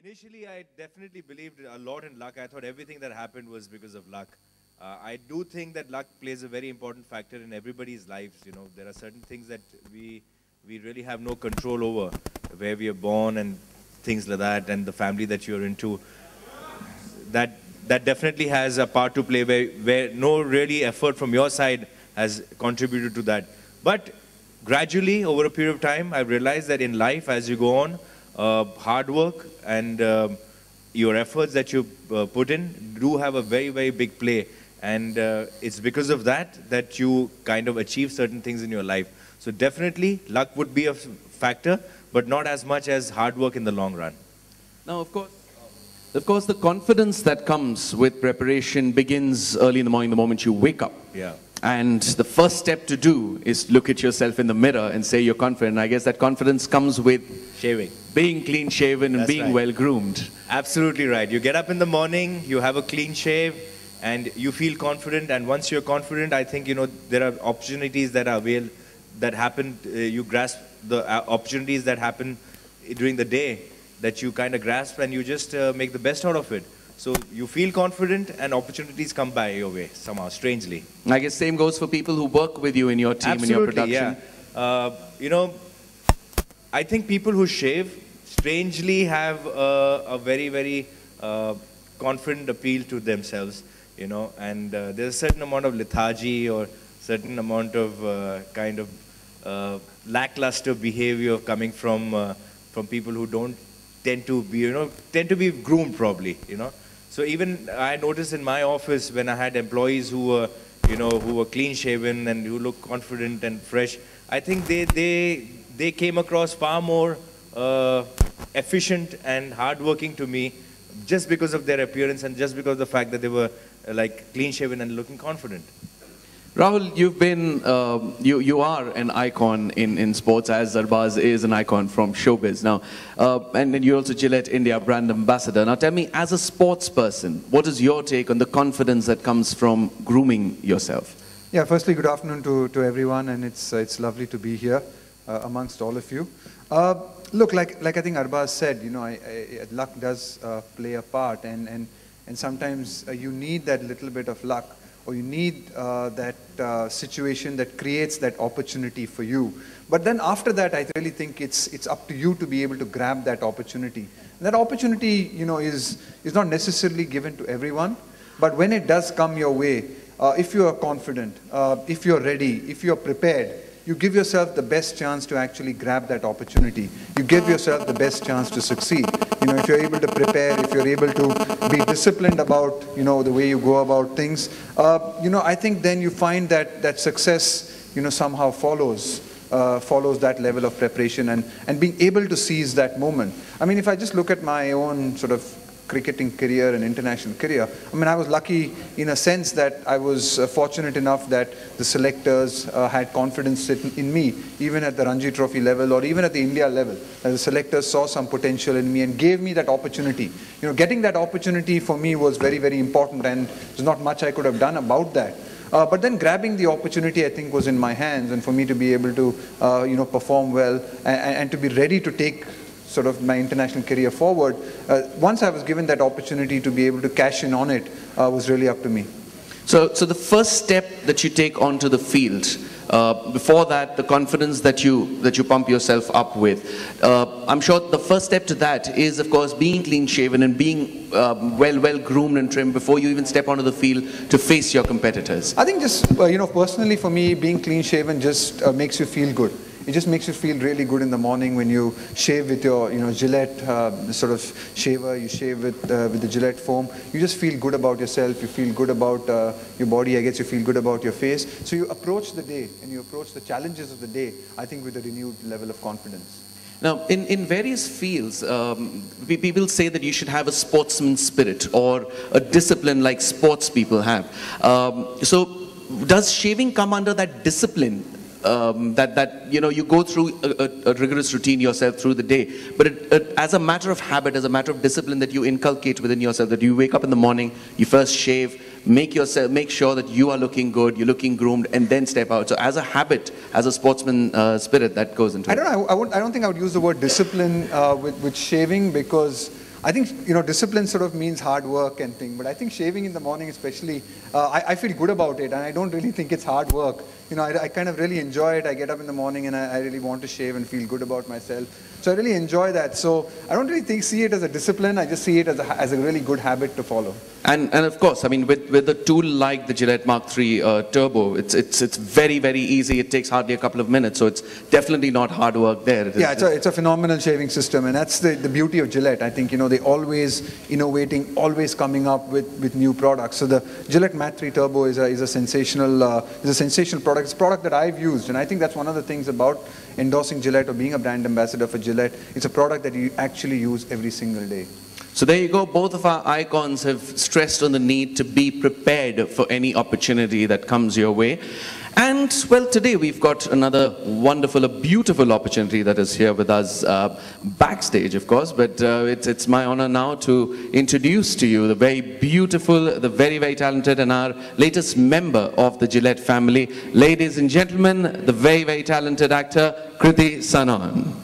Initially, I definitely believed a lot in luck. I thought everything that happened was because of luck. I do think that luck plays a very important factor in everybody's lives. You know, there are certain things that we really have no control over, where we are born and things like that, and the family that you're into. That definitely has a part to play, where no really effort from your side has contributed to that. But gradually, over a period of time, I've realized that in life, as you go on, hard work and your efforts that you put in do have a very, very big play. And it's because of that that you kind of achieve certain things in your life. So definitely, luck would be a factor, but not as much as hard work in the long run. Now, of course, the confidence that comes with preparation begins early in the morning, the moment you wake up. Yeah. And the first step to do is look at yourself in the mirror and say you're confident. I guess that confidence comes with shaving, being clean shaven, and That's being right. well groomed. Absolutely right. You get up in the morning, you have a clean shave, and you feel confident. And once you're confident, I think, you know, there are opportunities that are that happen. You grasp the opportunities that happen during the day that you kind of grasp, and you just make the best out of it. So you feel confident, and opportunities come by your way somehow, strangely. I guess same goes for people who work with you in your team, in your production. Yeah. You know, I think people who shave strangely have a very, very confident appeal to themselves, you know, and there's a certain amount of lethargy or certain amount of kind of lackluster behavior coming from people who don't tend to be, you know, tend to be groomed probably, you know. So even I noticed in my office when I had employees who were, you know, who were clean shaven and who looked confident and fresh, I think they came across far more efficient and hardworking to me just because of their appearance and just because of the fact that they were like clean shaven and looking confident. Rahul, you've been, you are an icon in sports, as Arbaz is an icon from showbiz. Now, and then you're also Gillette India brand ambassador. Now tell me, as a sports person, what is your take on the confidence that comes from grooming yourself? Yeah, firstly, good afternoon to everyone, and it's lovely to be here amongst all of you. Look, like I think Arbaz said, you know, luck does play a part, and sometimes you need that little bit of luck, or you need that situation that creates that opportunity for you. But then after that, I really think it's up to you to be able to grab that opportunity. And that opportunity, you know, is not necessarily given to everyone, but when it does come your way, if you are confident, if you're ready, if you're prepared, you give yourself the best chance to actually grab that opportunity. You give yourself the best chance to succeed. You know, if you're able to prepare, if you're able to be disciplined about, you know, the way you go about things, you know, I think then you find that success, you know, somehow follows that level of preparation and being able to seize that moment. I mean, if I just look at my own sort of cricketing career and international career, I mean, I was lucky in a sense that I was fortunate enough that the selectors had confidence in me, even at the Ranji Trophy level or even at the India level. The selectors saw some potential in me and gave me that opportunity. You know, getting that opportunity for me was very, very important, and there's not much I could have done about that. But then grabbing the opportunity, I think, was in my hands, and for me to be able to, you know, perform well and to be ready to take sort of my international career forward, once I was given that opportunity to be able to cash in on it, was really up to me. So the first step that you take onto the field, before that, the confidence that you pump yourself up with, I'm sure the first step to that is, of course, being clean shaven and being well groomed and trimmed before you even step onto the field to face your competitors. I think just, you know, personally for me, being clean shaven just makes you feel good. It just makes you feel really good in the morning when you shave with your, you know, Gillette sort of shaver. You shave with the Gillette foam. You just feel good about yourself. You feel good about your body. I guess you feel good about your face. So you approach the day and you approach the challenges of the day, I think, with a renewed level of confidence. Now, in various fields, people say that you should have a sportsman spirit or a discipline like sports people have. So does shaving come under that discipline? That you know, you go through a rigorous routine yourself through the day, but as a matter of habit, as a matter of discipline that you inculcate within yourself, that you wake up in the morning, you first shave, make sure that you are looking good, you're looking groomed, and then step out. So as a habit, as a sportsman spirit that goes into it. I don't think I would use the word discipline with shaving, because I think, discipline sort of means hard work and thing, but I think shaving in the morning especially, I feel good about it, and I don't really think it's hard work. I kind of really enjoy it. I get up in the morning and I really want to shave and feel good about myself. So I really enjoy that. So I don't really see it as a discipline. I just see it as a really good habit to follow. And of course, I mean, with a tool like the Gillette Mark III Turbo, it's very, very easy. It takes hardly a couple of minutes, so it's definitely not hard work there. It's a phenomenal shaving system, and that's the beauty of Gillette. I think, they always innovating, always coming up with new products. So the Gillette Mark III Turbo is a sensational product. It's a product that I've used, and I think that's one of the things about endorsing Gillette or being a brand ambassador for Gillette. It's a product that you actually use every single day. So there you go. Both of our icons have stressed on the need to be prepared for any opportunity that comes your way. And, well, today we've got another wonderful, a beautiful opportunity that is here with us backstage, of course. But it's my honor now to introduce to you the very beautiful, the very, very talented, and our latest member of the Gillette family. Ladies and gentlemen, the very, very talented actor, Kriti Sanon.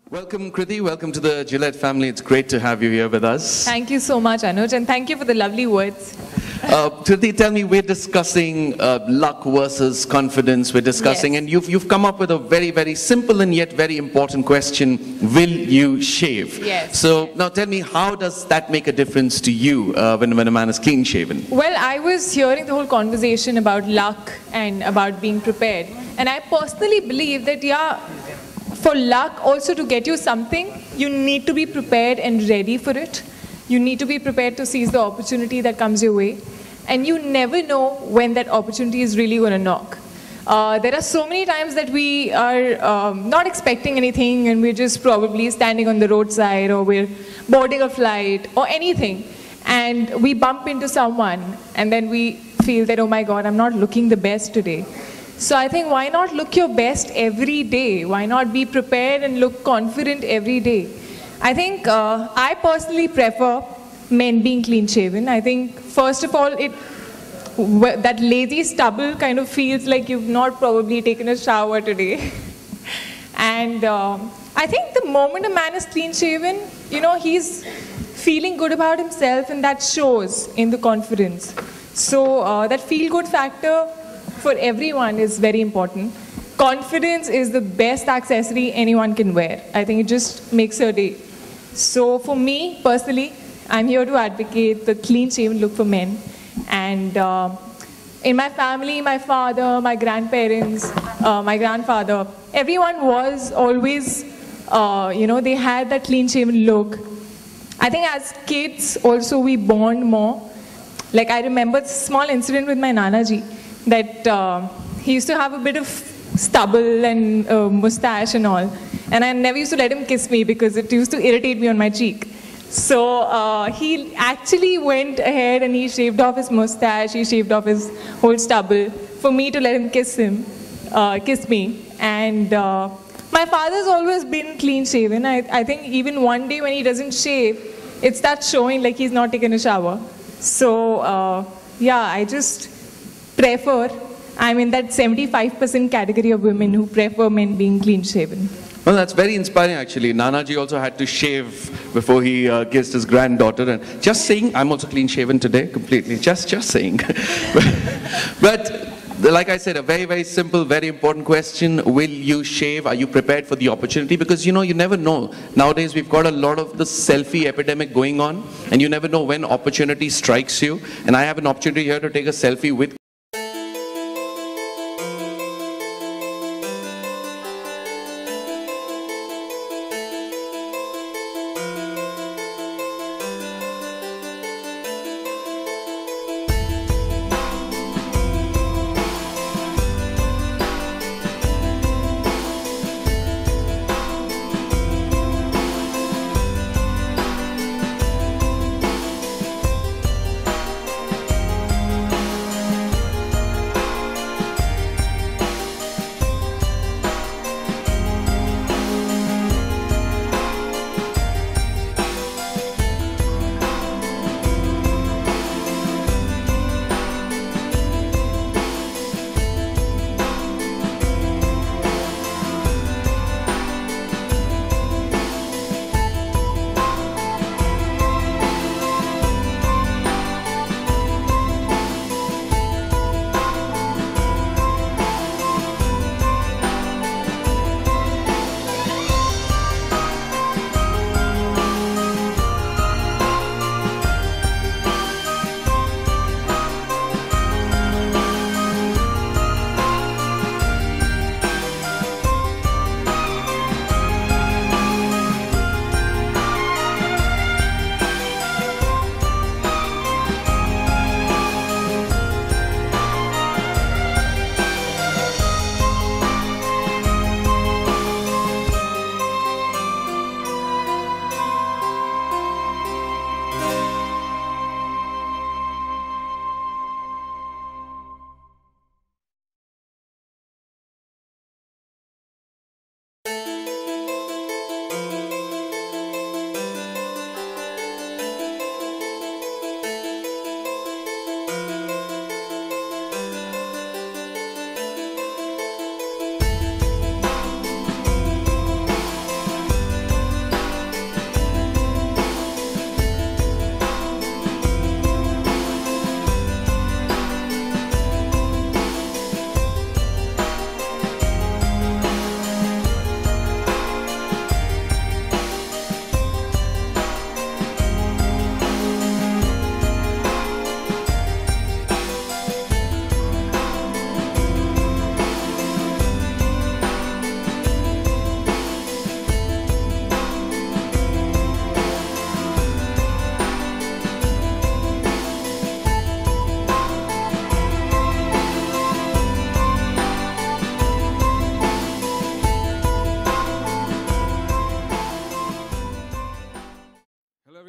Welcome, Kriti. Welcome to the Gillette family. It's great to have you here with us. Thank you so much, Anuj, and thank you for the lovely words. Kriti, tell me, we're discussing luck versus confidence. We're discussing, Yes. and you've come up with a very, very simple and yet very important question. Will you shave? Yes. So now tell me, how does that make a difference to you when a man is clean shaven? Well, I was hearing the whole conversation about luck and about being prepared. And I personally believe that, for luck also to get you something, you need to be prepared and ready for it. You need to be prepared to seize the opportunity that comes your way. And you never know when that opportunity is really going to knock. There are so many times that we are not expecting anything and we're just probably standing on the roadside or we're boarding a flight or anything. And we bump into someone and then we feel that, oh my God, I'm not looking the best today. So I think, why not look your best every day? Why not be prepared and look confident every day? I think I personally prefer men being clean shaven. I think, first of all, that lazy stubble kind of feels like you've not probably taken a shower today. And I think the moment a man is clean shaven, he's feeling good about himself, and that shows in the confidence. So that feel-good factor for everyone is very important. Confidence is the best accessory anyone can wear. I think it just makes your day. So for me, personally, I'm here to advocate the clean-shaven look for men. And in my family, my father, my grandparents, my grandfather, everyone was always, they had that clean-shaven look. I think as kids also we bond more. Like, I remember a small incident with my Nanaji, that he used to have a bit of stubble and mustache and all. And I never used to let him kiss me because it used to irritate me on my cheek. So he actually went ahead and he shaved off his mustache, he shaved off his whole stubble for me to let him kiss me. And my father's always been clean shaven. I think even one day when he doesn't shave, it starts showing like he's not taken a shower. So I just prefer, I'm in that 75% category of women who prefer men being clean shaven. Well, that's very inspiring, actually. Nanaji also had to shave before he kissed his granddaughter. And just saying, I'm also clean shaven today, completely. Just saying. But like I said, a very, very simple, very important question. Will you shave? Are you prepared for the opportunity? Because, you never know. Nowadays, we've got a lot of the selfie epidemic going on. And you never know when opportunity strikes you. And I have an opportunity here to take a selfie with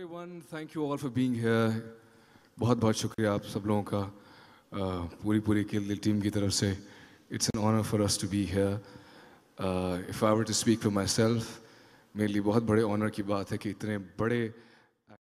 everyone. Thank you all for being here. बहुत बहुत शुक्रिया आप सब लोगों का पूरी Kill Dill team की तरफ से. It's an honor for us to be here. If I were to speak for myself, मेरे लिए बहुत बड़े honor की बात है कि इतने बड़े